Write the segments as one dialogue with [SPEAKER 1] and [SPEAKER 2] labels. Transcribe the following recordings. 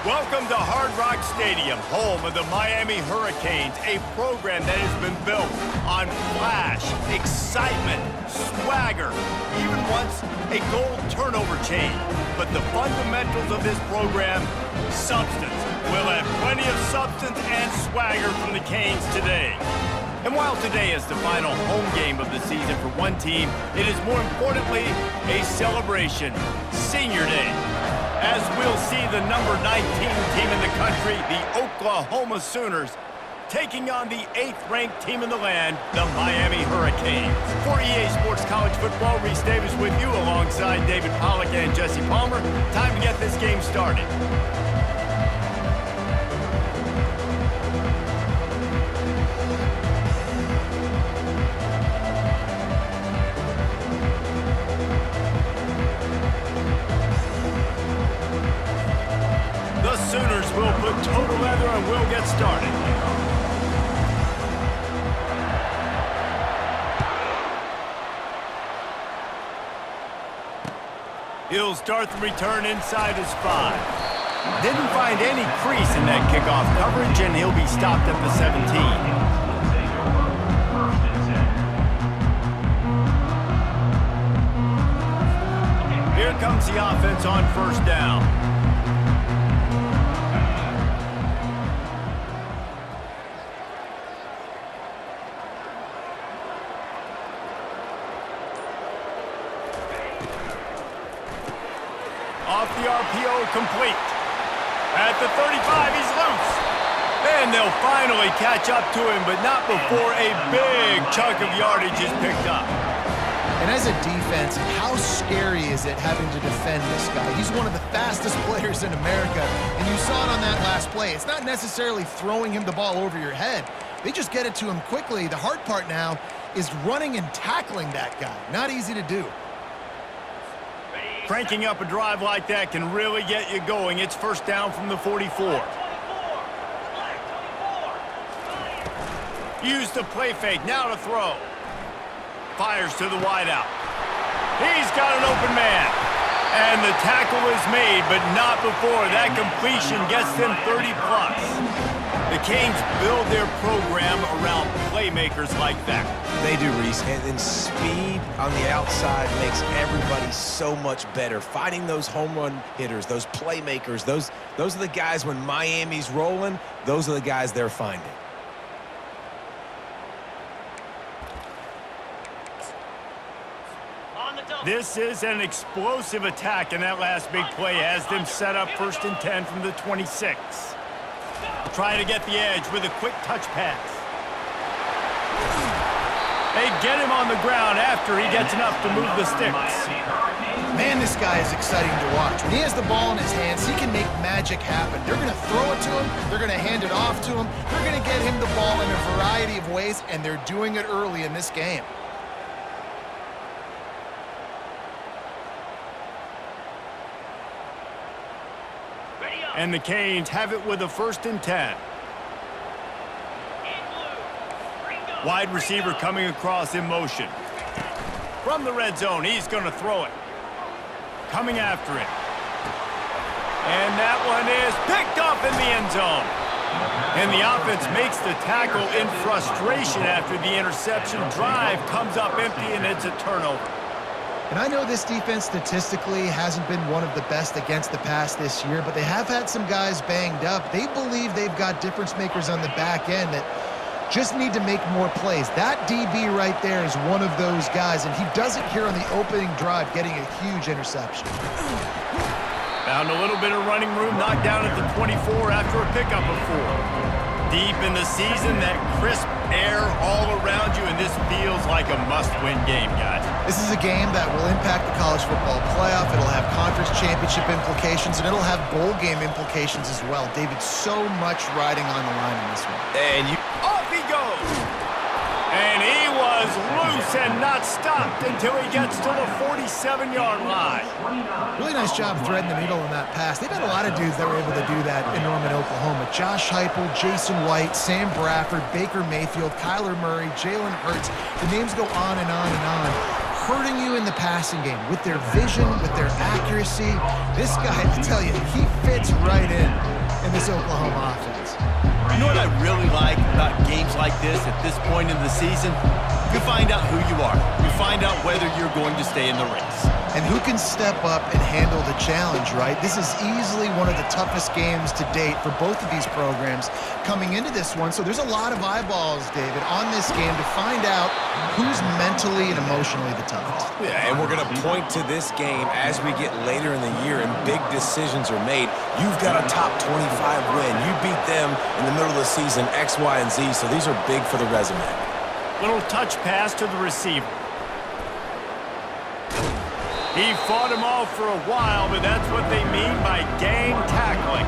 [SPEAKER 1] Welcome to Hard Rock Stadium, home of the Miami Hurricanes, a program that has been built on flash, excitement, swagger, even once a goal turnover chain. But the fundamentals of this program, substance. We'll have plenty of substance and swagger from the Canes today. And while today is the final home game of the season for one team, it is more importantly a celebration, Senior Day. As we'll see the number 19 team in the country, the Oklahoma Sooners, taking on the 8th-ranked team in the land, the Miami Hurricanes. For EA Sports College Football, Reese Davis with you alongside David Pollack and Jesse Palmer. Time to get this game started. Sooners will put total leather and we'll get started. He'll start the return inside his 5. Didn't find any crease in that kickoff coverage, and he'll be stopped at the 17. Here comes the offense on first down. Off the RPO, complete. At the 35, he's loose. And they'll finally catch up to him, but not before a big chunk of yardage is picked up.
[SPEAKER 2] And as a defense, how scary is it having to defend this guy? He's one of the fastest players in America, and you saw it on that last play. It's not necessarily throwing him the ball over your head. They just get it to him quickly. The hard part now is running and tackling that guy. Not easy to do.
[SPEAKER 1] Cranking up a drive like that can really get you going. It's first down from the 44. Use the play fake, now to throw. Fires to the wideout. He's got an open man. And the tackle is made, but not before that completion gets them 30+. The Canes build their program around playmakers like that.
[SPEAKER 3] They do, Reese, and speed on the outside makes everybody so much better. Finding those home run hitters, those playmakers, those are the guys when Miami's rolling, those are the guys they're finding.
[SPEAKER 1] This is an explosive attack, and that last big play has them set up 1st and 10 from the 26. Trying to get the edge with a quick touch pass. They get him on the ground after he gets enough to move the sticks.
[SPEAKER 2] Man, this guy is exciting to watch. When he has the ball in his hands, he can make magic happen. They're going to throw it to him. They're going to hand it off to him. They're going to get him the ball in a variety of ways, and they're doing it early in this game.
[SPEAKER 1] And the Canes have it with a 1st and 10. Wide receiver coming across in motion. From the red zone, he's going to throw it. Coming after it. And that one is picked up in the end zone. And the offense makes the tackle in frustration after the interception. Drive comes up empty, and it's a turnover.
[SPEAKER 2] And I know this defense statistically hasn't been one of the best against the pass this year, but they have had some guys banged up. They believe they've got difference makers on the back end that just need to make more plays. That DB right there is one of those guys, and he does it here on the opening drive, getting a huge interception.
[SPEAKER 1] Found a little bit of running room, knocked down at the 24 after a pickup of 4. Deep in the season, that crisp air all around you, and this feels like a must-win game, guys.
[SPEAKER 2] This is a game that will impact the college football playoff. It'll have conference championship implications, and it'll have bowl game implications as well. David, so much riding on the line in this one.
[SPEAKER 3] And
[SPEAKER 1] off he goes! And he was loose and not stopped until he gets to the 47-yard line.
[SPEAKER 2] Really nice job threading the needle on that pass. They've had a lot of dudes that were able to do that in Norman, Oklahoma. Josh Heupel, Jason White, Sam Bradford, Baker Mayfield, Kyler Murray, Jalen Hurts. The names go on and on and on. hurting you in the passing game with their vision, with their accuracy. This guy, I tell you, he fits right in this Oklahoma offense.
[SPEAKER 1] You know what I really like about games like this at this point in the season? You find out who you are. You find out whether you're going to stay in the race.
[SPEAKER 2] And who can step up and handle the challenge, right? This is easily one of the toughest games to date for both of these programs coming into this one. So there's a lot of eyeballs, David, on this game to find out who's mentally and emotionally the toughest.
[SPEAKER 3] Yeah, and we're going to point to this game as we get later in the year and big decisions are made. You've got a top 25 win. You beat them in the middle of the season, X, Y, and Z, so these are big for the resume.
[SPEAKER 1] Little touch pass to the receiver. He fought him off for a while, but that's what they mean by gang tackling.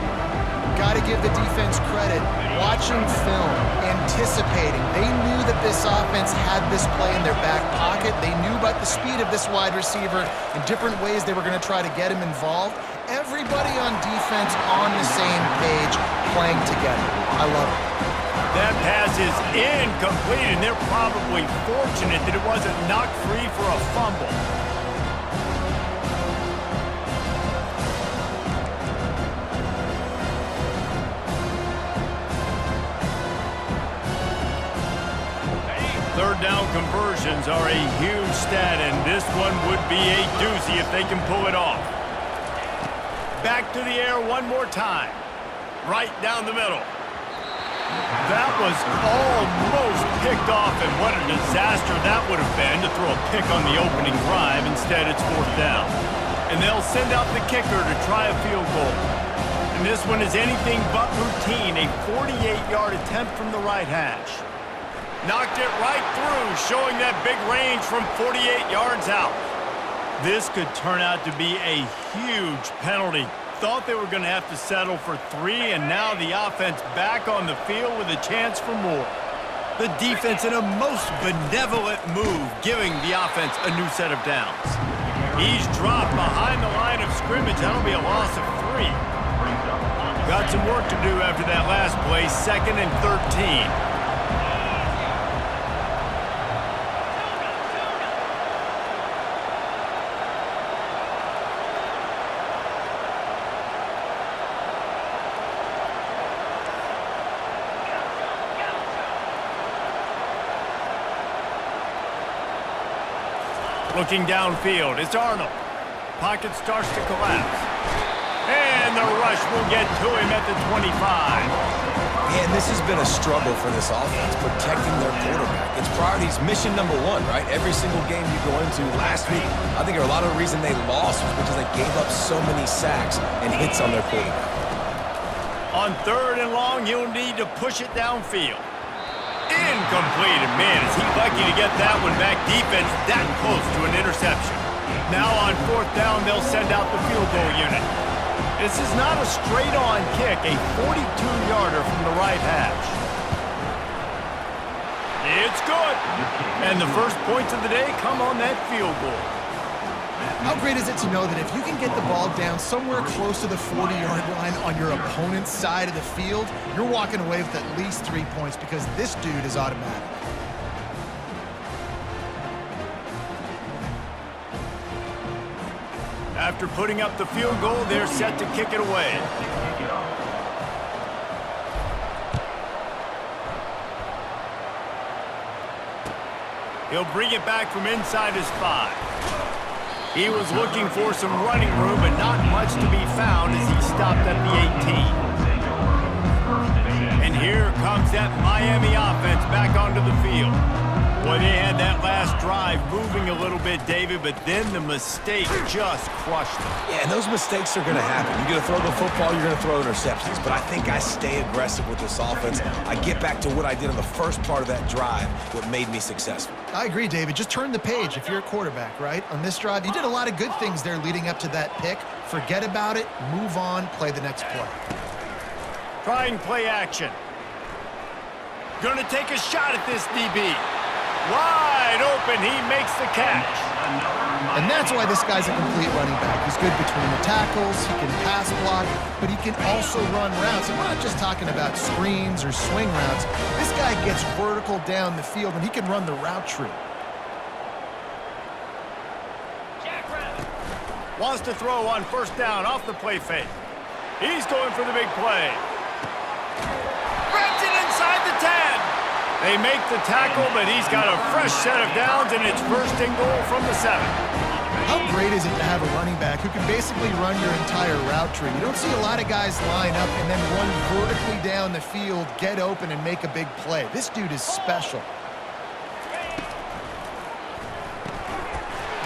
[SPEAKER 2] Got to give the defense credit. Watching film, anticipating. They knew that this offense had this play in their back pocket. They knew about the speed of this wide receiver in different ways they were going to try to get him involved. Everybody on defense on the same page, playing together. I love it.
[SPEAKER 1] That pass is incomplete, and they're probably fortunate that it wasn't knocked free for a fumble. Third down conversions are a huge stat, and this one would be a doozy if they can pull it off. Back to the air one more time. Right down the middle. That was almost picked off, and what a disaster that would have been to throw a pick on the opening drive. Instead, it's fourth down. And they'll send out the kicker to try a field goal. And this one is anything but routine, a 48-yard attempt from the right hash. Knocked it right through, showing that big range from 48 yards out. This could turn out to be a huge penalty. Thought they were going to have to settle for 3, and now the offense back on the field with a chance for more. The defense in a most benevolent move, giving the offense a new set of downs. He's dropped behind the line of scrimmage. That'll be a loss of 3. Got some work to do after that last play, 2nd and 13. Looking downfield, it's Arnold. Pocket starts to collapse. And the rush will get to him at the 25.
[SPEAKER 3] Man, this has been a struggle for this offense, protecting their quarterback. It's priorities, mission number 1, right? Every single game you go into last week, I think a lot of the reason they lost was because they gave up so many sacks and hits on their quarterback.
[SPEAKER 1] On 3rd and long, he'll need to push it downfield. Incomplete, and man, is he lucky to get that one back. Defense that close to an interception. Now on 4th down, they'll send out the field goal unit. This is not a straight-on kick, a 42-yarder from the right hash. It's good. And the first points of the day come on that field goal.
[SPEAKER 2] How great is it to know that if you can get the ball down somewhere close to the 40-yard line on your opponent's side of the field, you're walking away with at least 3 points because this dude is automatic.
[SPEAKER 1] After putting up the field goal, they're set to kick it away. He'll bring it back from inside his 5. He was looking for some running room, but not much to be found as he stopped at the 18. And here comes that Miami offense back onto the field. Boy, they had that last drive moving a little bit, David, but then the mistake just crushed them.
[SPEAKER 3] Yeah, and those mistakes are going to happen. You're going to throw the football, you're going to throw interceptions. But I think I stay aggressive with this offense. I get back to what I did in the first part of that drive, what made me successful.
[SPEAKER 2] I agree, David. Just turn the page if you're a quarterback, right? On this drive, you did a lot of good things there leading up to that pick. Forget about it, move on, play the next play.
[SPEAKER 1] Trying play action. Gonna take a shot at this DB. Wide open, he makes the catch.
[SPEAKER 2] And that's why this guy's a complete running back. He's good between the tackles, he can pass block, but he can also run routes. And we're not just talking about screens or swing routes. This guy gets vertical down the field, and he can run the route tree.
[SPEAKER 1] Wants to throw on first down off the play fake. He's going for the big play. Grabs it inside the 10. They make the tackle, but he's got a fresh set of downs, and it's first and goal from the 7.
[SPEAKER 2] How great is it to have a running back who can basically run your entire route tree? You don't see a lot of guys line up and then run vertically down the field, get open, and make a big play. This dude is special.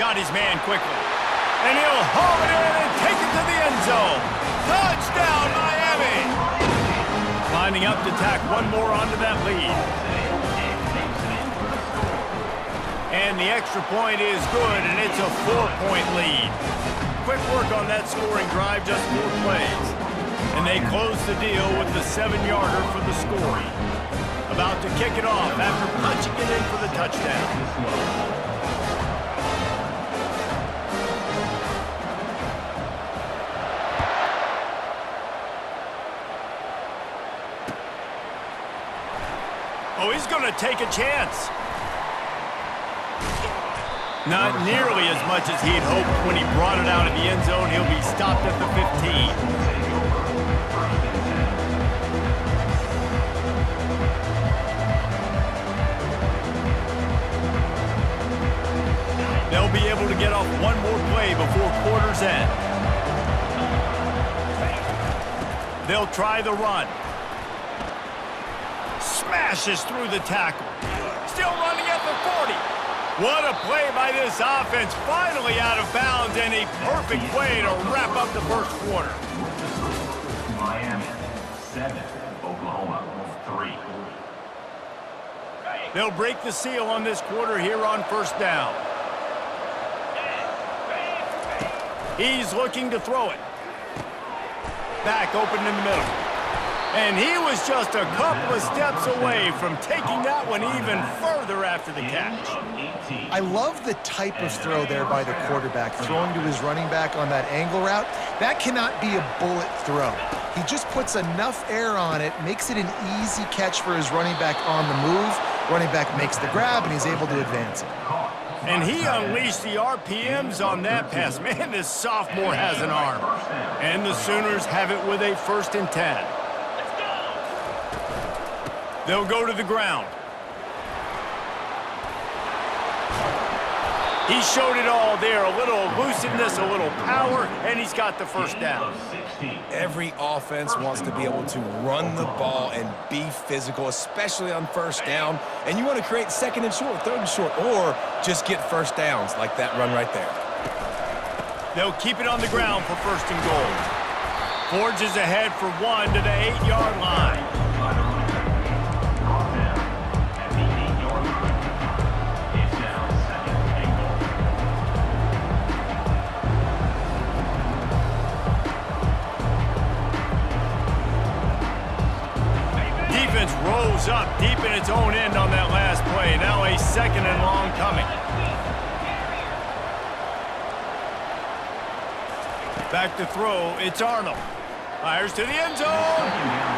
[SPEAKER 1] Got his man quickly. And he'll haul it in and take it to the end zone. Touchdown, Miami! Lining up to tack one more onto that lead. And the extra point is good, and it's a 4-point lead. Quick work on that scoring drive, just 4 plays. And they close the deal with the 7-yarder for the scoring. About to kick it off after punching it in for the touchdown. Oh, he's going to take a chance. Not nearly as much as he'd hoped when he brought it out of the end zone. He'll be stopped at the 15. They'll be able to get off one more play before quarter's end. They'll try the run. Smashes through the tackle. Still running at the 40. What a play by this offense. Finally out of bounds, and a perfect way to wrap up the first quarter.
[SPEAKER 4] Miami 7, Oklahoma 3.
[SPEAKER 1] They'll break the seal on this quarter here on first down. He's looking to throw it. Back open in the middle. And he was just a couple of steps away from taking that one even further after the catch.
[SPEAKER 2] I love the type of throw there by the quarterback, throwing to his running back on that angle route. That cannot be a bullet throw. He just puts enough air on it, makes it an easy catch for his running back on the move. Running back makes the grab, and he's able to advance it.
[SPEAKER 1] And he unleashed the RPMs on that pass. Man, this sophomore has an arm. And the Sooners have it with a 1st and 10. They'll go to the ground. He showed it all there. A little elusiveness, a little power, and he's got the first down.
[SPEAKER 3] Every offense wants to be able to run the ball and be physical, especially on first down. And you want to create 2nd and short, 3rd and short, or just get first downs like that run right there.
[SPEAKER 1] They'll keep it on the ground for 1st and goal. Forges ahead for 1 to the 8-yard line. Rolls up deep in its own end on that last play. Now a 2nd and long coming. Back to throw. It's Arnold. Fires to the end zone.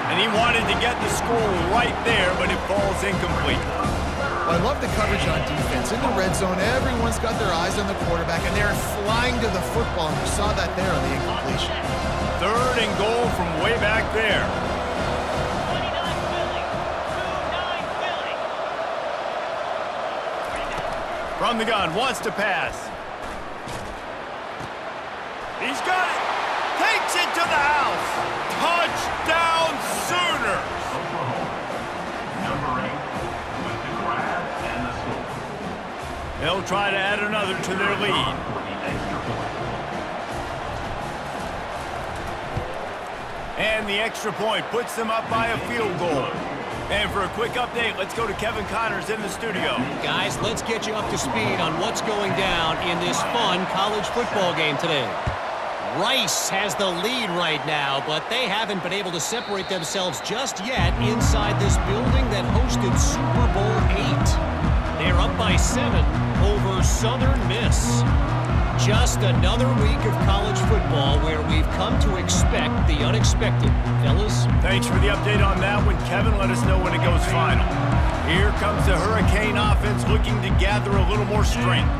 [SPEAKER 1] And he wanted to get the score right there, but it falls incomplete.
[SPEAKER 2] Well, I love the coverage on defense. In the red zone, everyone's got their eyes on the quarterback, and they're flying to the football. And we saw that there on the incompletion.
[SPEAKER 1] 3rd and goal from way back there. From the gun, wants to pass. He's got it. Takes it to the house. Touchdown, Sooners.
[SPEAKER 4] Number 8 with the grab and the score.
[SPEAKER 1] They'll try to add another to their lead. And the extra point puts them up by a field goal. And for a quick update, let's go to Kevin Connors in the studio.
[SPEAKER 5] Guys, let's get you up to speed on what's going down in this fun college football game today. Rice has the lead right now, but they haven't been able to separate themselves just yet inside this building that hosted Super Bowl 8. They're up by 7 over Southern Miss. Just another week of college football where we've come to expect the unexpected. Fellas?
[SPEAKER 1] Thanks for the update on that one, Kevin. Let us know when it goes final. Here comes the Hurricane offense looking to gather a little more strength.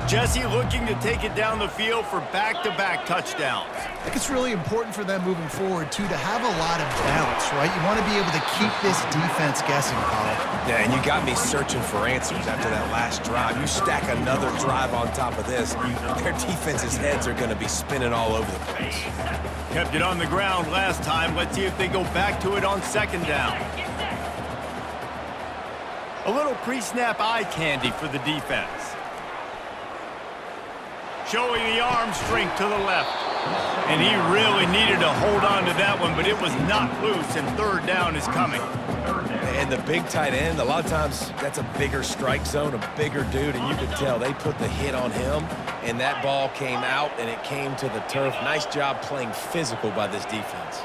[SPEAKER 1] Jesse looking to take it down the field for back-to-back touchdowns.
[SPEAKER 2] I think it's really important for them moving forward, too, to have a lot of balance, right? You want to be able to keep this defense guessing, Paul.
[SPEAKER 3] Yeah, and you got me searching for answers after that last drive. You stack another drive on top of this, their defense's heads are going to be spinning all over the place.
[SPEAKER 1] Kept it on the ground last time. Let's see if they go back to it on second down. A little pre-snap eye candy for the defense. Showing the arm strength to the left. And he really needed to hold on to that one, but it was not loose, and third down is coming.
[SPEAKER 3] And the big tight end, a lot of times that's a bigger strike zone, a bigger dude, and you could tell they put the hit on him, and that ball came out, and it came to the turf. Nice job playing physical by this defense.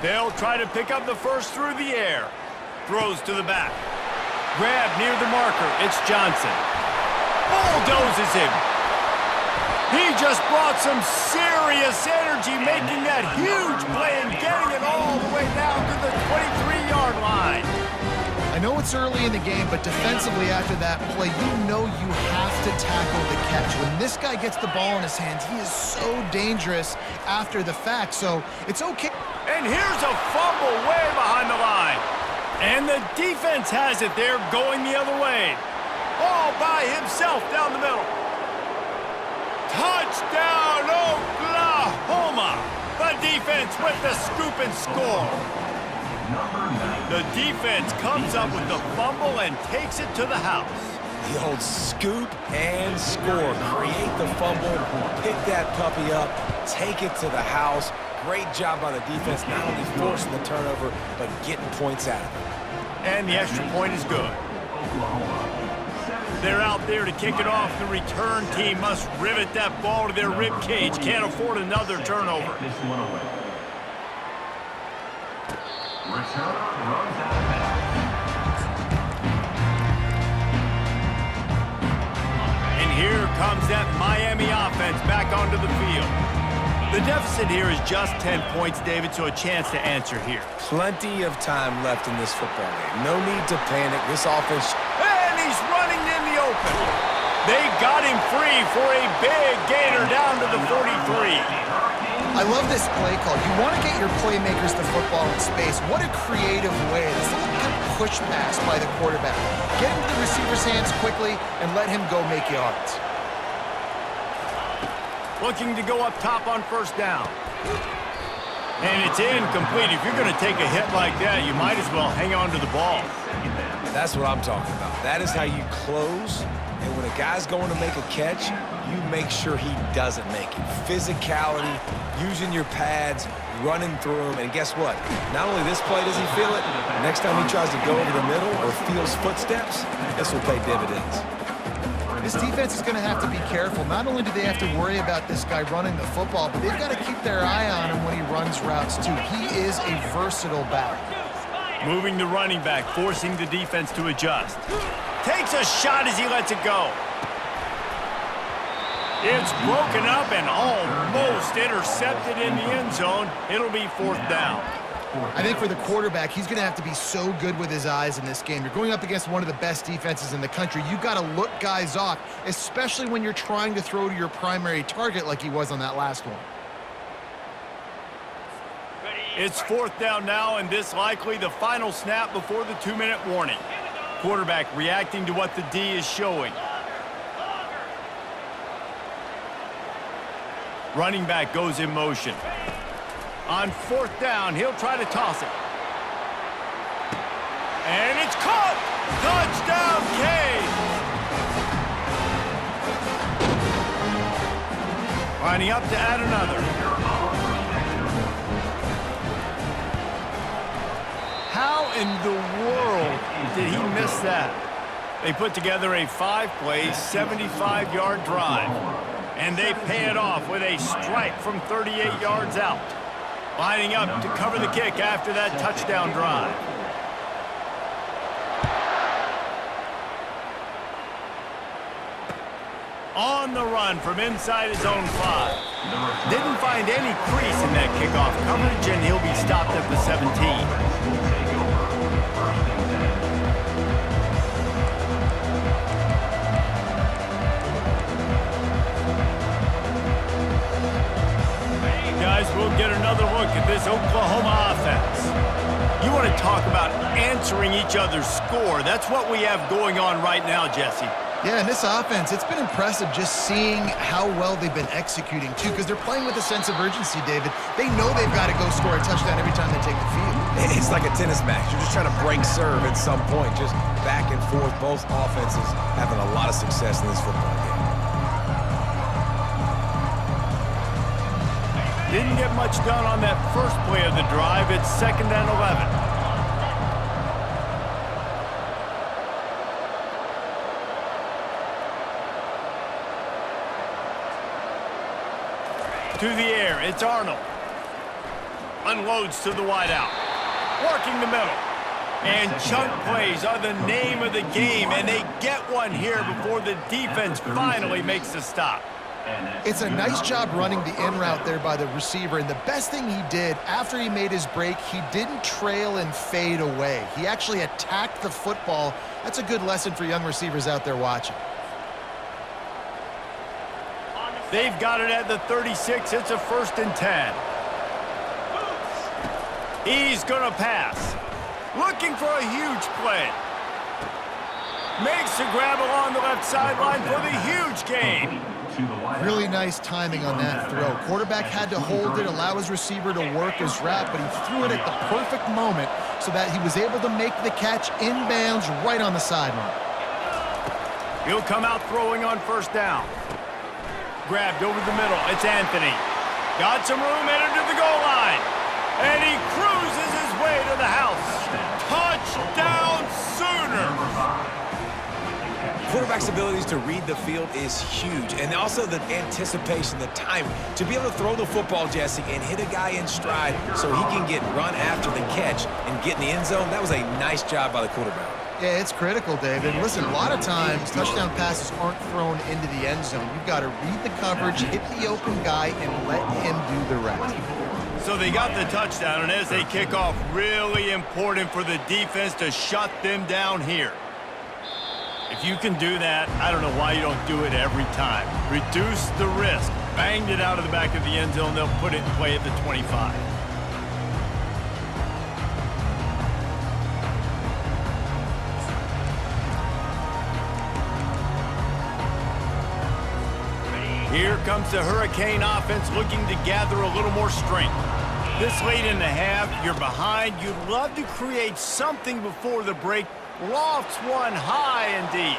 [SPEAKER 1] They'll try to pick up the first through the air. Throws to the back. Grab near the marker. It's Johnson. Bulldozes him. He just brought some serious energy, making that huge play and getting it all the way down to the 23-yard line.
[SPEAKER 2] I know it's early in the game, but defensively after that play, you know you have to tackle the catch. When this guy gets the ball in his hands, he is so dangerous after the fact, so it's okay.
[SPEAKER 1] And here's a fumble way behind the line. And the defense has it there going the other way. All by himself down the middle. Touchdown, Oklahoma! The defense with the scoop and score. The defense comes up with the fumble and takes it to the house.
[SPEAKER 3] The old scoop and score. Create the fumble, pick that puppy up, take it to the house. Great job by the defense, not only forcing the turnover, but getting points out of it.
[SPEAKER 1] And the extra point is good. They're out there to kick it off. The return team must rivet that ball to their rib cage. Can't afford another turnover. And here comes that Miami offense back onto the field. The deficit here is just 10 points, David, so a chance to answer here.
[SPEAKER 3] Plenty of time left in this football game. No need to panic. This offense...
[SPEAKER 1] And he's running in the open. They got him free for a big gainer down to the 43.
[SPEAKER 2] I love this play call. You want to get your playmakers the football in space. What a creative way. This little kind of push pass by the quarterback. Get into the receiver's hands quickly and let him go make yards.
[SPEAKER 1] Looking to go up top on first down. And it's incomplete. If you're going to take a hit like that, you might as well hang on to the ball.
[SPEAKER 3] That's what I'm talking about. That is how you close. And when a guy's going to make a catch, you make sure he doesn't make it. Physicality, using your pads, running through them. And guess what? Not only this play does he feel it, next time he tries to go over the middle or feels footsteps, this will pay dividends.
[SPEAKER 2] This defense is going to have to be careful. Not only do they have to worry about this guy running the football, but they've got to keep their eye on him when he runs routes, too. He is a versatile back.
[SPEAKER 1] Moving the running back, forcing the defense to adjust. Takes a shot as he lets it go. It's broken up and almost intercepted in the end zone. It'll be fourth down.
[SPEAKER 2] I think for the quarterback, he's going to have to be so good with his eyes in this game. You're going up against one of the best defenses in the country. You've got to look guys off, especially when you're trying to throw to your primary target like he was on that last one.
[SPEAKER 1] It's fourth down now, and this likely the final snap before the 2-minute warning. Quarterback reacting to what the D is showing. Running back goes in motion. On fourth down, he'll try to toss it. And it's caught! Touchdown, Canes! Lining up to add another. How in the world did he miss that? They put together a 5-play, 75-yard drive. And they pay it off with a strike from 38 yards out. Lining up to cover the kick after that touchdown drive. On the run from inside his own 5. Didn't find any crease in that kickoff coverage, and he'll be stopped at the 17. answering each other's score. That's what we have going on right now, Jesse.
[SPEAKER 2] Yeah, and this offense, it's been impressive just seeing how well they've been executing, too, because they're playing with a sense of urgency, David. They know they've got to go score a touchdown every time they take the field.
[SPEAKER 3] It's like a tennis match. You're just trying to break serve at some point, just back and forth. Both offenses having a lot of success in this football game.
[SPEAKER 1] Didn't get much done on that first play of the drive. It's 2nd and 11. To the air, it's Arnold. Unloads to the wideout. Working the middle. And chunk plays are the name of the game, and they get one here before the defense finally makes a stop.
[SPEAKER 2] It's a nice job running the in route there by the receiver, and the best thing he did after he made his break, he didn't trail and fade away. He actually attacked the football. That's a good lesson for young receivers out there watching.
[SPEAKER 1] They've got it at the 36. It's a 1st and 10. He's going to pass. Looking for a huge play. Makes a grab along the left sideline for the huge gain.
[SPEAKER 2] Really nice timing on that throw. Quarterback had to hold it, allow his receiver to work his route, but he threw it at the perfect moment so that he was able to make the catch inbounds right on the sideline.
[SPEAKER 1] He'll come out throwing on 1st down. Grabbed over the middle. It's Anthony. Got some room, headed to the goal line. And he cruises his way to the house. Touchdown Sooner!
[SPEAKER 3] Quarterback's abilities to read the field is huge, and also the anticipation, the time to be able to throw the football, Jesse, and hit a guy in stride so he can get run after the catch and get in the end zone. That was a nice job by the quarterback.
[SPEAKER 2] Yeah, it's critical, David. Listen, a lot of times touchdown passes aren't thrown into the end zone. You've got to read the coverage, hit the open guy, and let him do the rest.
[SPEAKER 1] So they got the touchdown, and as they kick off, really important for the defense to shut them down here. If you can do that, I don't know why you don't do it every time. Reduce the risk. Banged it out of the back of the end zone. They'll put it in play at the 25. Here comes the Hurricane offense looking to gather a little more strength. This late in the half, you're behind. You'd love to create something before the break. Lofts one high and deep.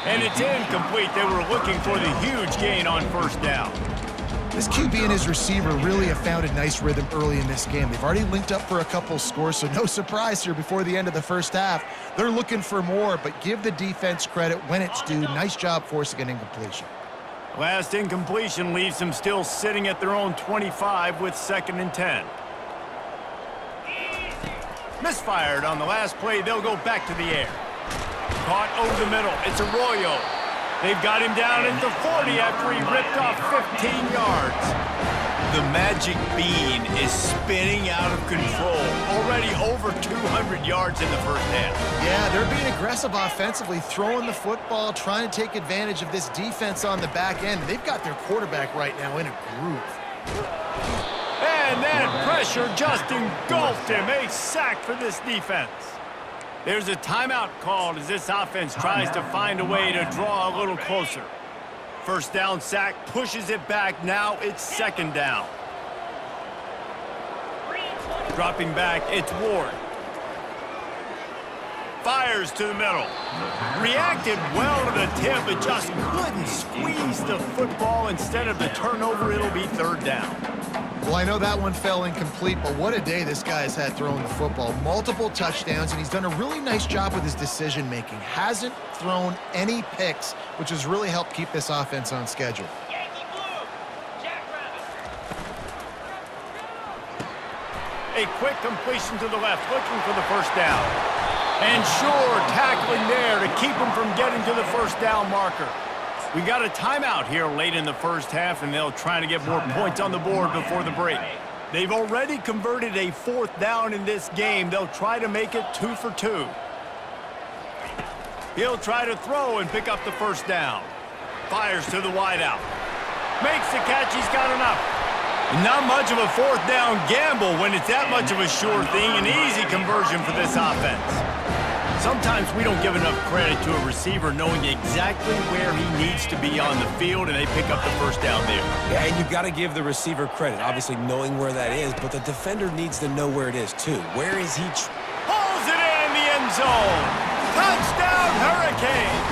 [SPEAKER 1] And it's incomplete. They were looking for the huge gain on 1st down.
[SPEAKER 2] This QB and his receiver really have found a nice rhythm early in this game. They've already linked up for a couple scores, so no surprise here before the end of the 1st half. They're looking for more, but give the defense credit when it's due. Nice job forcing an incompletion.
[SPEAKER 1] Last incompletion leaves them still sitting at their own 25 with 2nd and 10. Misfired on the last play. They'll go back to the air. Caught over the middle. It's Arroyo. They've got him down at the 40 after he ripped off 15 yards. The magic bean is spinning out of control. Already over 200 yards in the 1st half.
[SPEAKER 2] Yeah, they're being aggressive offensively, throwing the football, trying to take advantage of this defense on the back end. They've got their quarterback right now in a groove.
[SPEAKER 1] And that pressure just engulfed him. A sack for this defense. There's a timeout called as this offense tries to find a way to draw a little closer. 1st down sack, pushes it back. Now it's 2nd down. Dropping back, it's Ward. Fires to the middle. Reacted well to the tip, but just couldn't squeeze the football. Instead of the turnover, it'll be 3rd down.
[SPEAKER 2] Well, I know that one fell incomplete, but what a day this guy has had throwing the football. Multiple touchdowns, and he's done a really nice job with his decision-making. Hasn't thrown any picks, which has really helped keep this offense on schedule.
[SPEAKER 1] A quick completion to the left, looking for the 1st down. And sure, tackling there to keep him from getting to the 1st down marker. We got a timeout here late in the 1st half, and they'll try to get more points on the board before the break. They've already converted a 4th down in this game. They'll try to make it 2 for 2. He'll try to throw and pick up the 1st down. Fires to the wideout. Makes the catch. He's got enough. Not much of a fourth down gamble when it's that much of a sure thing, an easy conversion for this offense. Sometimes we don't give enough credit to a receiver knowing exactly where he needs to be on the field, and they pick up the first down there.
[SPEAKER 3] Yeah, and you've got to give the receiver credit, obviously knowing where that is, but the defender needs to know where it is too. Where is he?
[SPEAKER 1] Pulls it in the end zone. Touchdown, Hurricanes.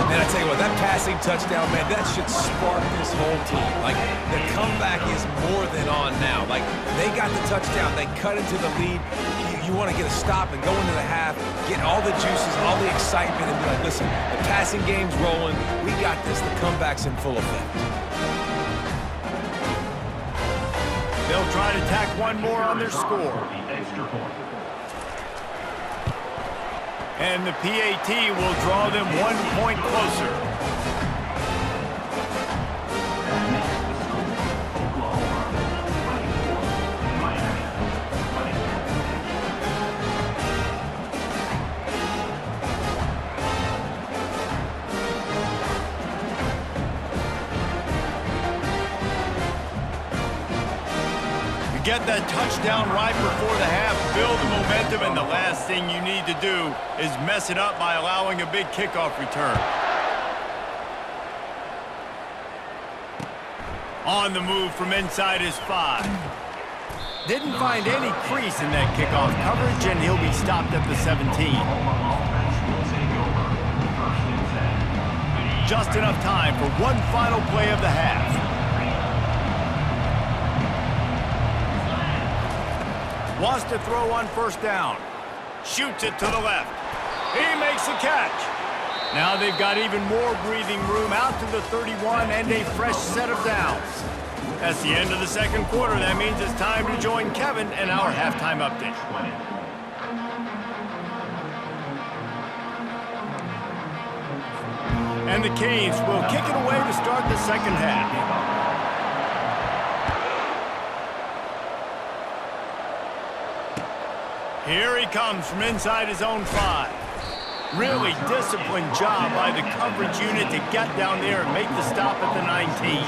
[SPEAKER 3] Man, I tell you what, that passing touchdown, man, that should spark this whole team. Like, the comeback is more than on now. Like, they got the touchdown. They cut into the lead. You want to get a stop and go into the half, get all the juices, all the excitement, and be like, listen, the passing game's rolling. We got this. The comeback's in full effect.
[SPEAKER 1] They'll try to tack one more on their score. And the PAT will draw them 1 point closer. Get that touchdown right before the half, build the momentum, and the last thing you need to do is mess it up by allowing a big kickoff return. On the move from inside his 5. Didn't find any crease in that kickoff coverage, and he'll be stopped at the 17. Just enough time for one final play of the half. Wants to throw on first down. Shoots it to the left. He makes the catch. Now they've got even more breathing room out to the 31 and a fresh set of downs. That's the end of the second quarter. That means it's time to join Kevin in our halftime update. And the Canes will kick it away to start the second half. Here he comes from inside his own 5. Really disciplined job by the coverage unit to get down there and make the stop at the 19.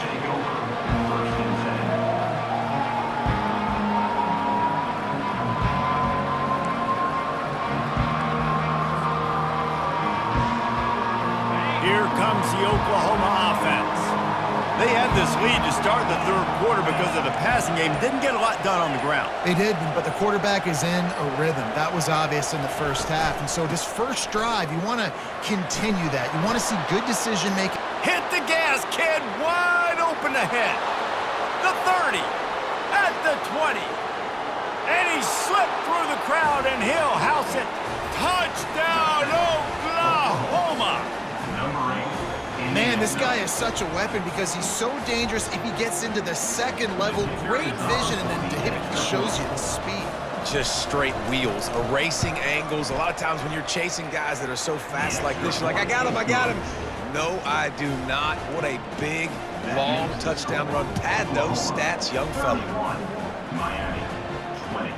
[SPEAKER 1] Here comes the Oklahoma offense. They had this lead to start the third quarter because of the passing game. Didn't get a lot done on the ground.
[SPEAKER 2] They did, but the quarterback is in a rhythm. That was obvious in the first half. And so this first drive, you want to continue that. You want to see good decision-making.
[SPEAKER 1] Hit the gas, kid. Wide open ahead. The 30. At the 20. And he slipped through the crowd, and he'll house it. Touchdown, Oklahoma.
[SPEAKER 2] Man, this guy is such a weapon because he's so dangerous if he gets into the second level. Great vision, and then David, he shows you the speed.
[SPEAKER 3] Just straight wheels, erasing angles. A lot of times when you're chasing guys that are so fast like this, you're like, I got him, I got him. No, I do not. What a big, long touchdown run. Pad those stats, young fella.
[SPEAKER 4] Miami, 20.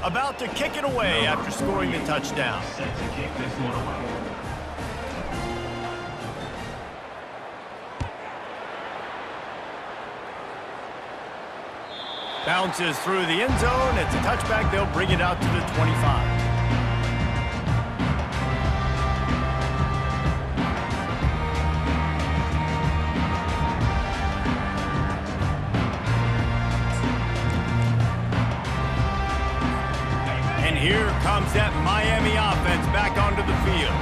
[SPEAKER 1] About to kick it away after scoring the touchdown.
[SPEAKER 4] Set to kick this one away.
[SPEAKER 1] Bounces through the end zone. It's a touchback. They'll bring it out to the 25. And here comes that Miami offense back onto the field.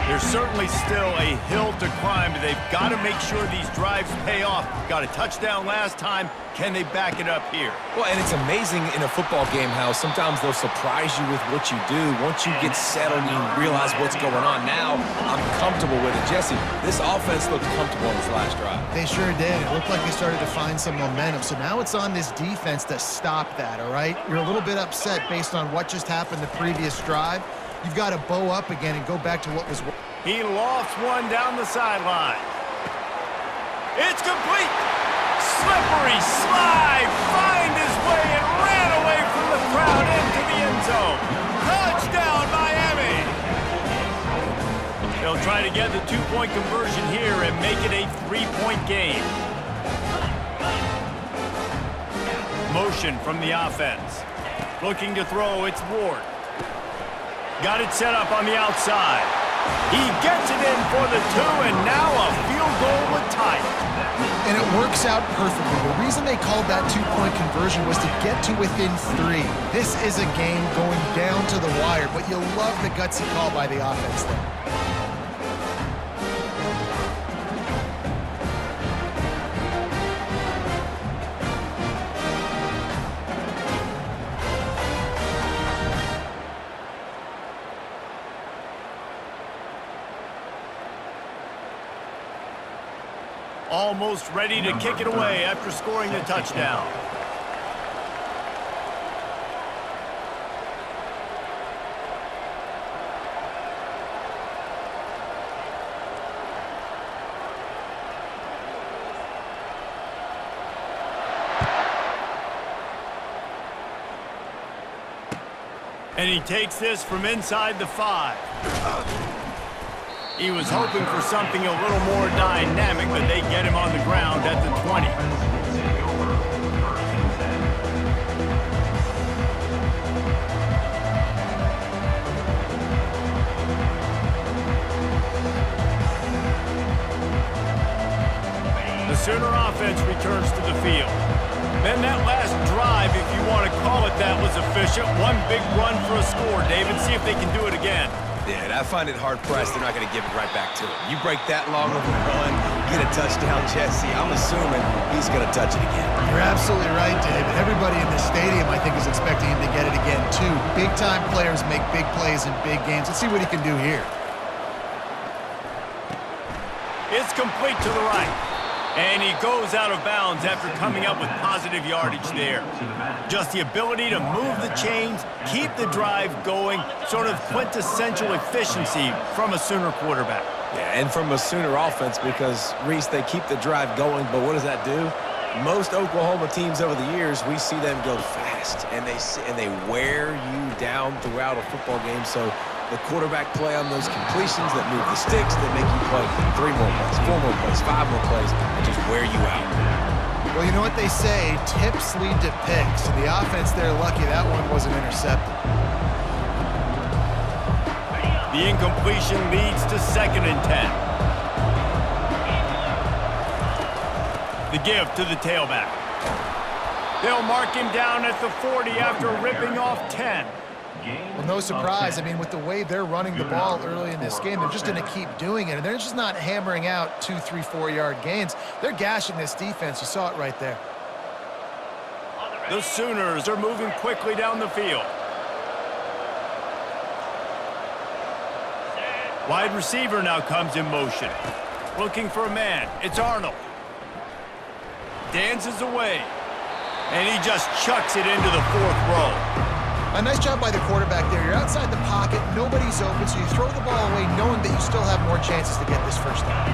[SPEAKER 1] There's certainly still a hill to climb, but they've got to make sure these drives pay off. Got a touchdown last time. Can they back it up here?
[SPEAKER 3] Well, and it's amazing in a football game how sometimes they'll surprise you with what you do. Once you get settled and you realize what's going on, now I'm comfortable with it. Jesse, this offense looked comfortable in this last drive.
[SPEAKER 2] They sure did. It looked like they started to find some momentum. So now it's on this defense to stop that, all right? You're a little bit upset based on what just happened the previous drive. You've got to bow up again and go back to what was...
[SPEAKER 1] He lofts one down the sideline. It's complete. Slippery slide, find his way and ran away from down into the end zone. Touchdown, Miami! They'll try to get the two-point conversion here and make it a three-point game. Motion from the offense. Looking to throw, it's Ward. Got it set up on the outside. He gets it in for the two, and now a field goal would tie it.
[SPEAKER 2] And it works out perfectly. The reason they called that two-point conversion was to get to within 3. This is a game going down to the wire, but you'll love the gutsy call by the offense there.
[SPEAKER 1] Almost ready to kick it away after scoring the touchdown. And he takes this from inside the 5. He was hoping for something a little more dynamic, but they get him on the ground at the 20. The Sooner offense returns to the field. Then that last drive, if you want to call it that, was efficient. One big run for a score, David. See if they can do it again.
[SPEAKER 3] Yeah, I find it hard-pressed they're not going to give it right back to him. You break that long of a run, get a touchdown, Jesse, I'm assuming he's going to touch it again.
[SPEAKER 2] You're absolutely right, David. Everybody in the stadium, I think, is expecting him to get it again, too. Big-time players make big plays in big games. Let's see what he can do here.
[SPEAKER 1] It's complete to the right. And he goes out of bounds after coming up with positive yardage there. Just the ability to move the chains, keep the drive going, sort of quintessential efficiency from a Sooner quarterback.
[SPEAKER 3] Yeah, and from a Sooner offense because, Reese, they keep the drive going, but what does that do? Most Oklahoma teams over the years, we see them go fast, and they wear you down throughout a football game, so the quarterback play on those completions that move the sticks, that make you play 3 more plays, 4 more plays, 5 more plays, and just wear you out.
[SPEAKER 2] Well, you know what they say, tips lead to picks. And the offense, they're lucky that one wasn't intercepted.
[SPEAKER 1] The incompletion leads to 2nd and 10. The give to the tailback. They'll mark him down at the 40 after ripping off 10.
[SPEAKER 2] Well, no surprise. I mean, with the way they're running the ball early in this game, they're just going to keep doing it. And they're just not hammering out 2, 3, 4-yard gains. They're gashing this defense. You saw it right there.
[SPEAKER 1] The Sooners are moving quickly down the field. Wide receiver now comes in motion. Looking for a man. It's Arnold. Dances away. And he just chucks it into the 4th row.
[SPEAKER 2] A nice job by the quarterback there. You're outside the pocket, nobody's open, so you throw the ball away knowing that you still have more chances to get this first down.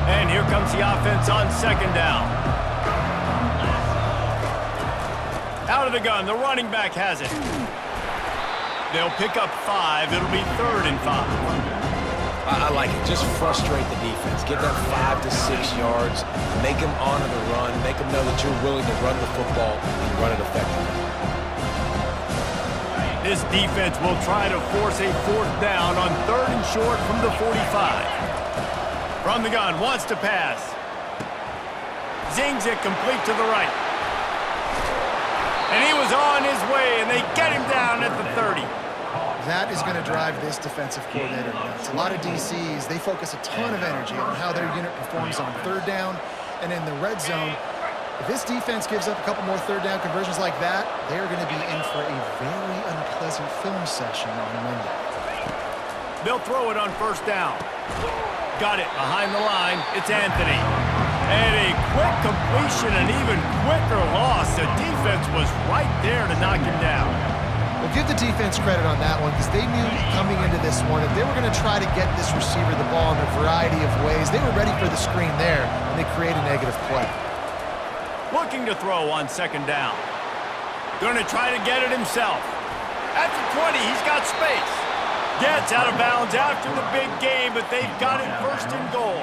[SPEAKER 1] And here comes the offense on 2nd down. Out of the gun, the running back has it. They'll pick up 5. It'll be 3rd and 5.
[SPEAKER 3] I like it. Just frustrate the defense. Get that 5 to 6 yards. Make them honor the run. Make them know that you're willing to run the football and run it effectively.
[SPEAKER 1] This defense will try to force a 4th down on 3rd and short from the 45. From the gun, wants to pass. Zings it complete to the right. And he was on his way, and they get him down at the 30.
[SPEAKER 2] That is going to drive this defensive coordinator nuts. A lot of DCs, they focus a ton of energy on how their unit performs on 3rd down and in the red zone. If this defense gives up a couple more 3rd down conversions like that, they're going to be in for a very unpleasant film session on Monday.
[SPEAKER 1] They'll throw it on 1st down. Got it behind the line. It's Anthony. And a quick completion, an even quicker loss. The defense was right there to knock him down.
[SPEAKER 2] Well, give the defense credit on that one because they knew coming into this one, if they were going to try to get this receiver the ball in a variety of ways, they were ready for the screen there, and they create a negative play.
[SPEAKER 1] Looking to throw on 2nd down. Going to try to get it himself. At the 20, he's got space. Gets out of bounds after the big game, but they've got it first and goal.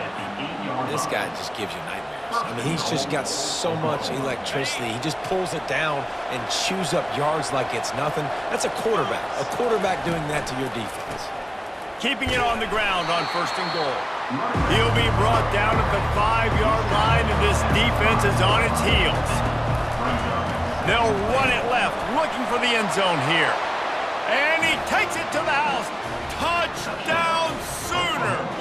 [SPEAKER 3] This guy just gives you nightmares. I mean, he's just got so much electricity. He just pulls it down and chews up yards like it's nothing. That's a quarterback. A quarterback doing that to your defense.
[SPEAKER 1] Keeping it on the ground on first and goal. He'll be brought down at the 5-yard line, and this defense is on its heels. They'll run it left, looking for the end zone here. And he takes it to the house. Touchdown, Sooners!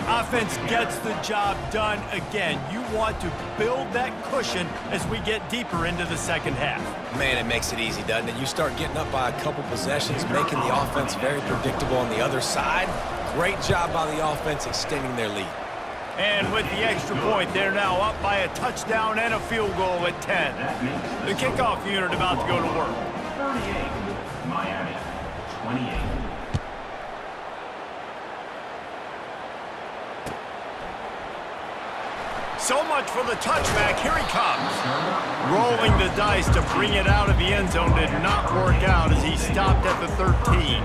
[SPEAKER 1] Offense gets the job done again. You want to build that cushion as we get deeper into the second half.
[SPEAKER 3] Man, it makes it easy, doesn't it? You start getting up by a couple possessions, making the offense very predictable on the other side. Great job by the offense extending their lead.
[SPEAKER 1] And with the extra point, they're now up by a touchdown and a field goal at 10. The kickoff unit about to go to work.
[SPEAKER 4] 38, Miami, 28.
[SPEAKER 1] So much for the touchback. Here he comes. Rolling the dice to bring it out of the end zone did not work out as he stopped at the 13.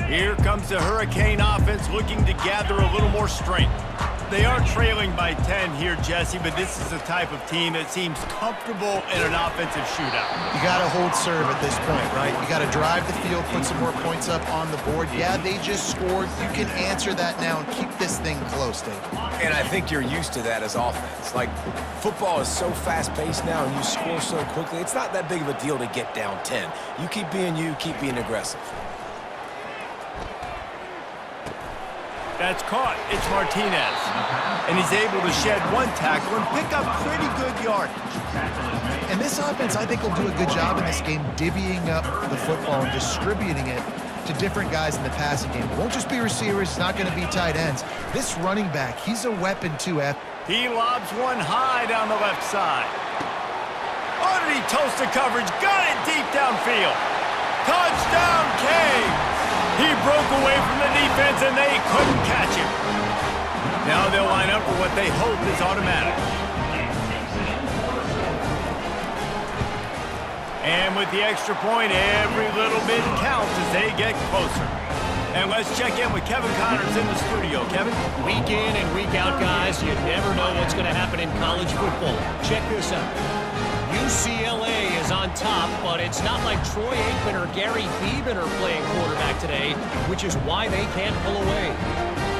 [SPEAKER 1] Here comes the Hurricane offense looking to gather a little more strength. They are trailing by 10 here, Jesse, but this is the type of team that seems comfortable in an offensive shootout.
[SPEAKER 2] You got to hold serve at this point, right? You got to drive the field, put some more points up on the board. Yeah, they just scored. You can answer that now and keep this thing close, Dave.
[SPEAKER 3] And I think you're used to that as offense. Like, football is so fast-paced now and you score so quickly, it's not that big of a deal to get down 10. You keep being you, keep being aggressive.
[SPEAKER 1] That's caught. It's Martinez. And he's able to shed one tackle and pick up pretty good yardage.
[SPEAKER 2] And this offense, I think, will do a good job in this game divvying up the football and distributing it to different guys in the passing game. It won't just be receivers. It's not going to be tight ends. This running back, he's a weapon too, F.
[SPEAKER 1] He lobs one high down the left side. Oh, did he toast the coverage? Got it deep downfield. Touchdown, Canes! He broke away from the defense, and they couldn't catch him. Now they'll line up for what they hope is automatic. And with the extra point, every little bit counts as they get closer. And let's check in with Kevin Connors in the studio. Kevin?
[SPEAKER 5] Week in and week out, guys, you never know what's going to happen in college football. Check this out. UCLA is on top, but it's not like Troy Aikman or Gary Beeman are playing quarterback today, which is why they can't pull away.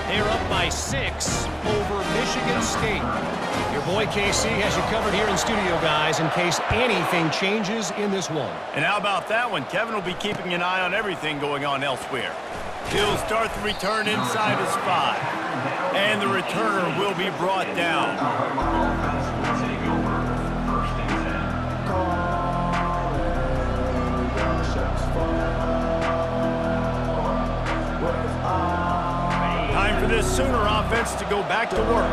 [SPEAKER 5] They're up by 6 over Michigan State. Your boy KC has you covered here in studio, guys, in case anything changes in this one.
[SPEAKER 1] And how about that one? Kevin will be keeping an eye on everything going on elsewhere. He'll start the return inside his 5. And the returner will be brought down. Time for this Sooner offense to go back to work.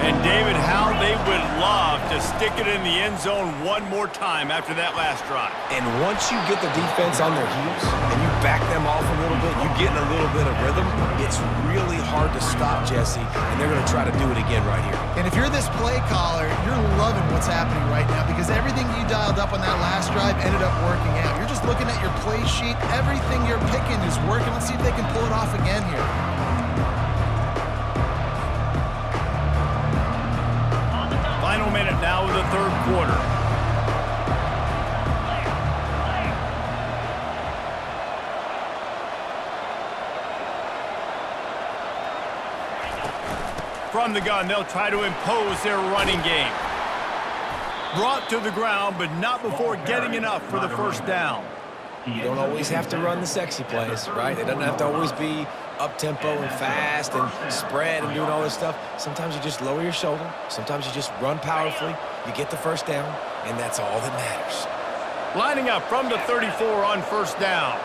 [SPEAKER 1] And David, how they would love to stick it in the end zone one more time after that last drive.
[SPEAKER 3] And once you get the defense on their heels and you back them off a little bit, you get in a little bit of rhythm, it's really hard to stop, Jesse, and they're going to try to do it again right here.
[SPEAKER 2] And if you're this play caller, you're loving what's happening right now because everything you dialed up on that last drive ended up working out. You're just looking at your play sheet. Everything you're picking is working. Let's see if they can pull it off again here.
[SPEAKER 1] Final minute now of the third quarter. From the gun, they'll try to impose their running game. Brought to the ground, but not before getting enough for the first down.
[SPEAKER 3] You don't always have to run the sexy plays, right? It doesn't have to always be up-tempo and fast and spread and doing all this stuff. Sometimes you just lower your shoulder. Sometimes you just run powerfully. You get the first down, and that's all that matters.
[SPEAKER 1] Lining up from the 34 on first down.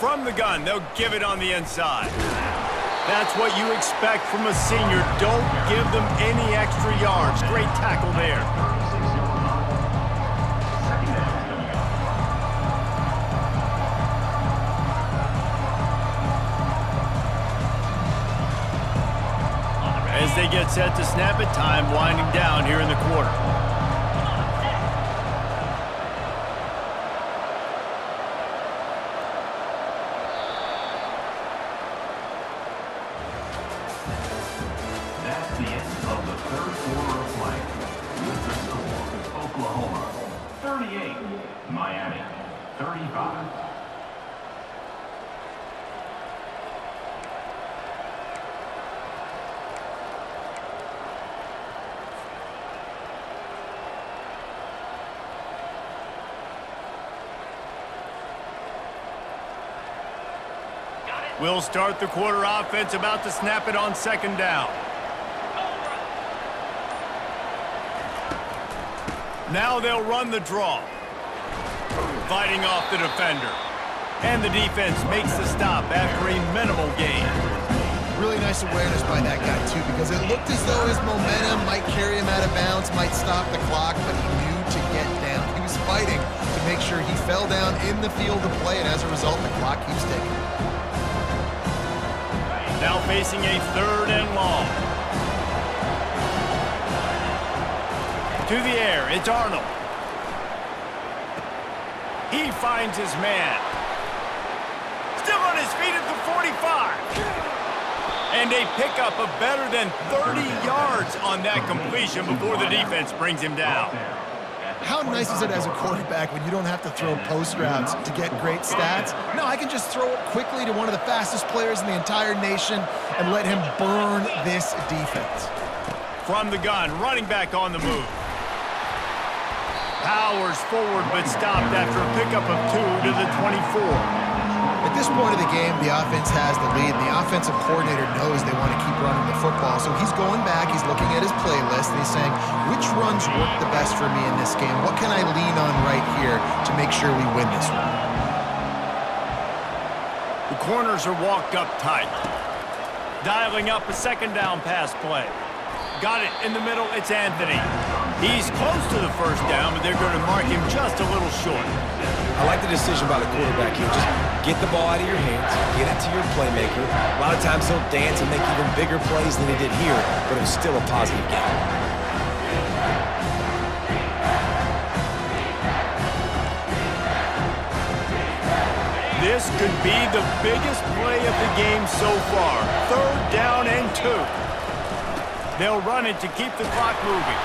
[SPEAKER 1] From the gun, they'll give it on the inside. That's what you expect from a senior. Don't give them any extra yards. Great tackle there. As they get set to snap it, time winding down here in the quarter.
[SPEAKER 4] That's the end of the third quarter of play. With the score, Oklahoma 38, Miami 35.
[SPEAKER 1] We'll start the quarter offense, about to snap it on second down. Now they'll run the draw. Fighting off the defender. And the defense makes the stop after a minimal gain.
[SPEAKER 2] Really nice awareness by that guy, too, because it looked as though his momentum might carry him out of bounds, might stop the clock, but he knew to get down. He was fighting to make sure he fell down in the field to play, and as a result, the clock keeps ticking.
[SPEAKER 1] Now facing a third and long. To the air, it's Arnold. He finds his man. Still on his feet at the 45. And a pickup of better than 30 yards on that completion before the defense brings him down.
[SPEAKER 2] How nice is it as a quarterback when you don't have to throw post routes to get great stats? No, I can just throw it quickly to one of the fastest players in the entire nation and let him burn this defense.
[SPEAKER 1] From the gun, running back on the move. Powers forward, but stopped after a pickup of 2 to the 24.
[SPEAKER 2] At this point of the game, the offense has the lead, and the offensive coordinator knows they want to keep running the football. So he's going back, he's looking at his playlist, and he's saying, which runs work the best for me in this game? What can I lean on right here to make sure we win this one?
[SPEAKER 1] The corners are walked up tight. Dialing up a second down pass play. Got it in the middle, it's Anthony. He's close to the first down, but they're going to mark him just a little short.
[SPEAKER 3] I like the decision by the quarterback here. Just get the ball out of your hands, get it to your playmaker. A lot of times he'll dance and make even bigger plays than he did here, but it was still a positive game.
[SPEAKER 1] This could be the biggest play of the game so far. Third down and 2. They'll run it to keep the clock moving.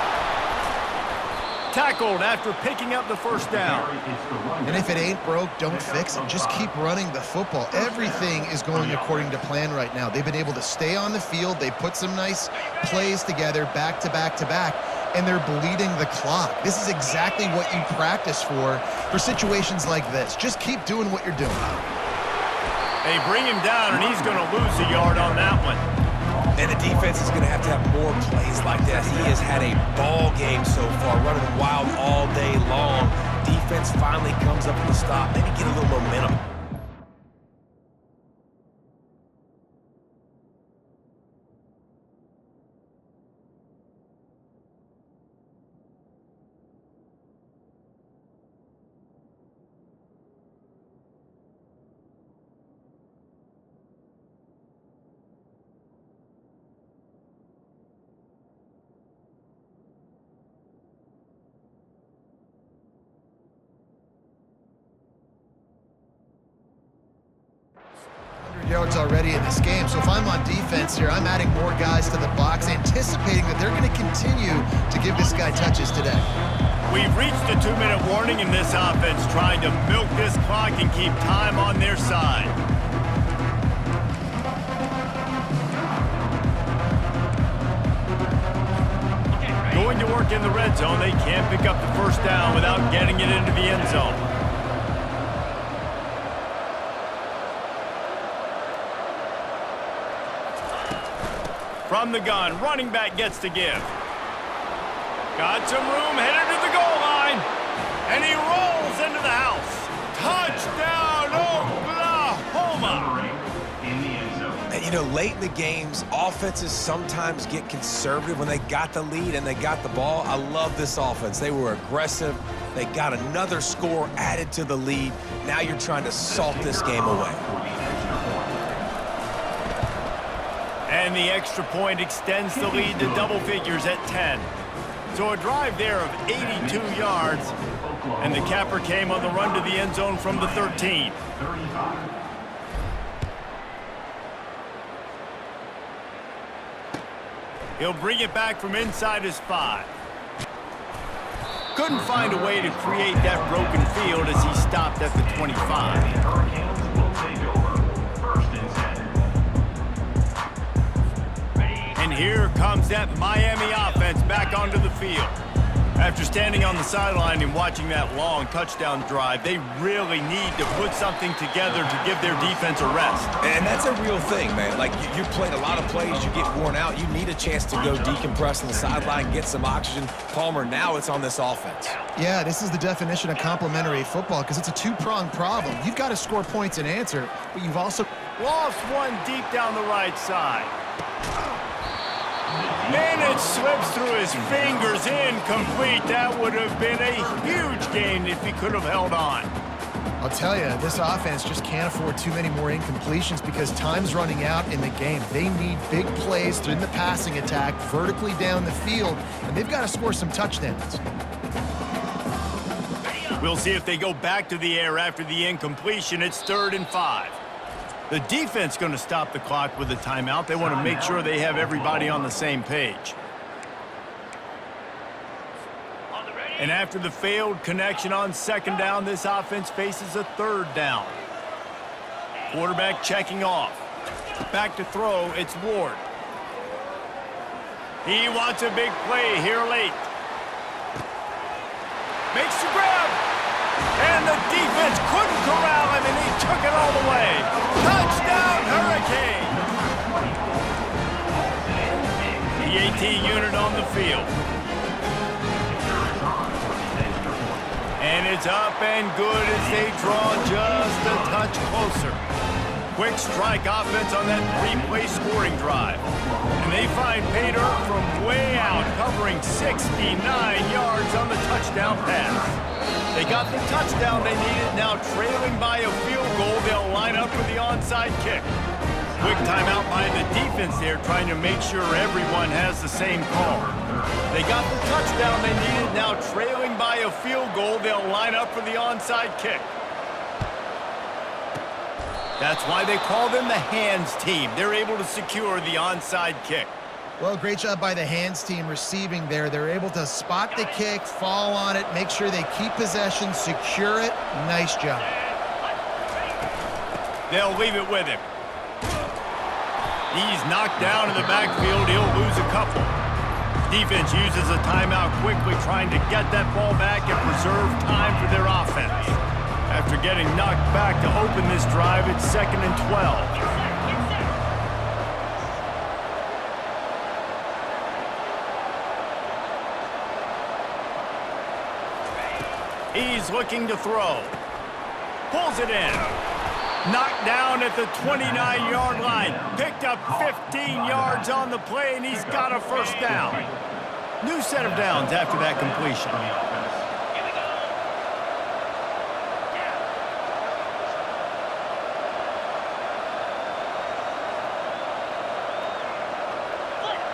[SPEAKER 1] Tackled after picking up the first down.
[SPEAKER 2] And if it ain't broke, don't fix it. Just keep running the football. Everything is going according to plan right now. They've been able to stay on the field. They put some nice plays together back to back to back, and they're bleeding the clock. This is exactly what you practice for situations like this. Just keep doing what you're doing.
[SPEAKER 1] They bring him down, and he's going to lose a yard on that one.
[SPEAKER 3] And the defense is going to have more plays like that. He has had a ball game so far, running wild all day long. Defense finally comes up with a stop, maybe get a little momentum.
[SPEAKER 2] Yards already in this game, so if I'm on defense here, I'm adding more guys to the box, anticipating that they're going to continue to give this guy touches today.
[SPEAKER 1] We've reached a 2-minute warning in this offense, trying to milk this clock and keep time on their side. Going to work in the red zone, they can't pick up the first down without getting it into the end zone. From the gun, running back gets to give. Got some room, headed to the goal line. And he rolls into the house. Touchdown, Oklahoma!
[SPEAKER 3] You know, late in the games, offenses sometimes get conservative when they got the lead and they got the ball. I love this offense. They were aggressive. They got another score added to the lead. Now you're trying to salt this game away.
[SPEAKER 1] And the extra point extends the lead to double figures at 10. So a drive there of 82 yards, and the capper came on the run to the end zone from the 13.
[SPEAKER 4] 35.
[SPEAKER 1] He'll bring it back from inside his 5. Couldn't find a way to create that broken field as he stopped at the 25.
[SPEAKER 4] Hurricanes will take over. 1st and 10.
[SPEAKER 1] And here comes that Miami offense back onto the field. After standing on the sideline and watching that long touchdown drive, they really need to put something together to give their defense a rest.
[SPEAKER 3] And that's a real thing, man. Like, you played a lot of plays, you get worn out. You need a chance to go decompress on the sideline, get some oxygen. Palmer, now it's on this offense.
[SPEAKER 2] Yeah, this is the definition of complementary football because it's a two-pronged problem. You've got to score points and answer, but you've also
[SPEAKER 1] Lost one deep down the right side. And it slips through his fingers, incomplete. That would have been a huge gain if he could have held on.
[SPEAKER 2] I'll tell you, this offense just can't afford too many more incompletions because time's running out in the game. They need big plays in the passing attack, vertically down the field, and they've got to score some touchdowns.
[SPEAKER 1] We'll see if they go back to the air after the incompletion. It's 3rd and 5. The defense going to stop the clock with a timeout. They want to make sure they have everybody on the same page. And after the failed connection on 2nd down, this offense faces a 3rd down. Quarterback checking off. Back to throw, it's Ward. He wants a big play here late. Makes the grab. And the defense couldn't corral him, and he took it all the way. Touchdown, Hurricane! The AT unit on the field. And it's up and good as they draw just a touch closer. Quick strike offense on that 3-play scoring drive. And they find Pater from way out, covering 69 yards on the touchdown pass. They got the touchdown they needed. Now trailing by a field goal, they'll line up for the onside kick. Quick timeout by the defense there, trying to make sure everyone has the same call. They got the touchdown they needed. Now trailing by a field goal, they'll line up for the onside kick. That's why they call them the hands team. They're able to secure the onside kick.
[SPEAKER 2] Well, great job by the hands team receiving there. They're able to spot the kick, fall on it, make sure they keep possession, secure it. Nice job.
[SPEAKER 1] They'll leave it with him. He's knocked down in the backfield. He'll lose a couple. Defense uses a timeout quickly, trying to get that ball back and preserve time for their offense. After getting knocked back to open this drive, it's 2nd and 12. He's looking to throw. Pulls it in. Knocked down at the 29-yard line. Picked up 15 yards on the play, and he's got a 1st down. New set of downs after that completion.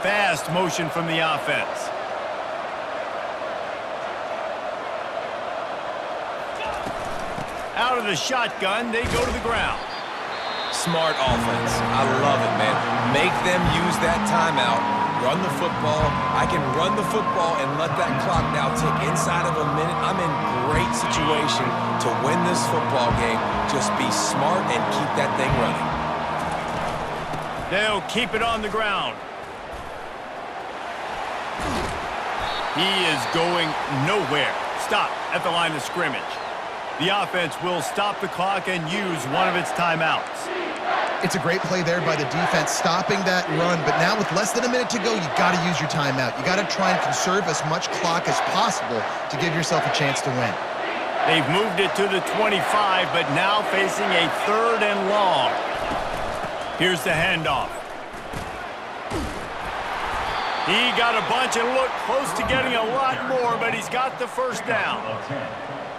[SPEAKER 1] Fast motion from the offense. Out of the shotgun, they go to the ground.
[SPEAKER 3] Smart offense. I love it, man. Make them use that timeout. Run the football. I can run the football and let that clock now tick inside of a minute. I'm in great situation to win this football game. Just be smart and keep that thing running.
[SPEAKER 1] They'll keep it on the ground. He is going nowhere. Stop at the line of scrimmage. The offense will stop the clock and use one of its timeouts.
[SPEAKER 2] It's a great play there by the defense, stopping that run. But now with less than a minute to go, you got to use your timeout. You got to try and conserve as much clock as possible to give yourself a chance to win.
[SPEAKER 1] They've moved it to the 25, but now facing a 3rd and long. Here's the handoff. He got a bunch and looked close to getting a lot more, but he's got the first down.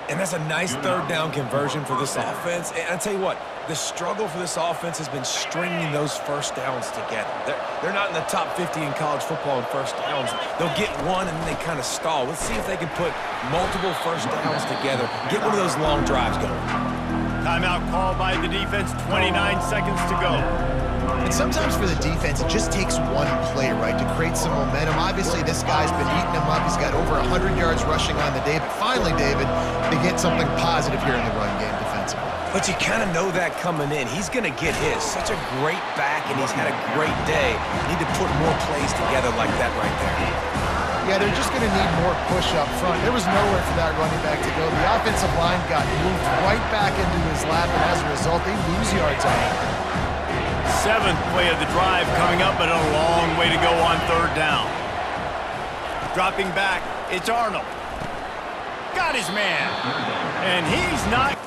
[SPEAKER 3] And that's a nice third down conversion for this offense. And I'll tell you what, the struggle for this offense has been stringing those first downs together. They're not in the top 50 in college football in first downs. They'll get one and then they kind of stall. Let's see if they can put multiple first downs together, get one of those long drives going.
[SPEAKER 1] Timeout called by the defense, 29 seconds to go.
[SPEAKER 2] And sometimes for the defense, it just takes one play, right, to create some momentum. Obviously, this guy's been eating him up. He's got over 100 yards rushing on the day. But finally, David, they get something positive here in the run game defensively.
[SPEAKER 3] But you kind of know that coming in. He's going to get his. Such a great back, and he's had a great day. Need to put more plays together like that right there.
[SPEAKER 2] Yeah, they're just going to need more push up front. There was nowhere for that running back to go. The offensive line got moved right back into his lap, and as a result, they lose yards on it.
[SPEAKER 1] 7th play of the drive coming up, but a long way to go on third down. Dropping back, it's Arnold. Got his man. And he's not...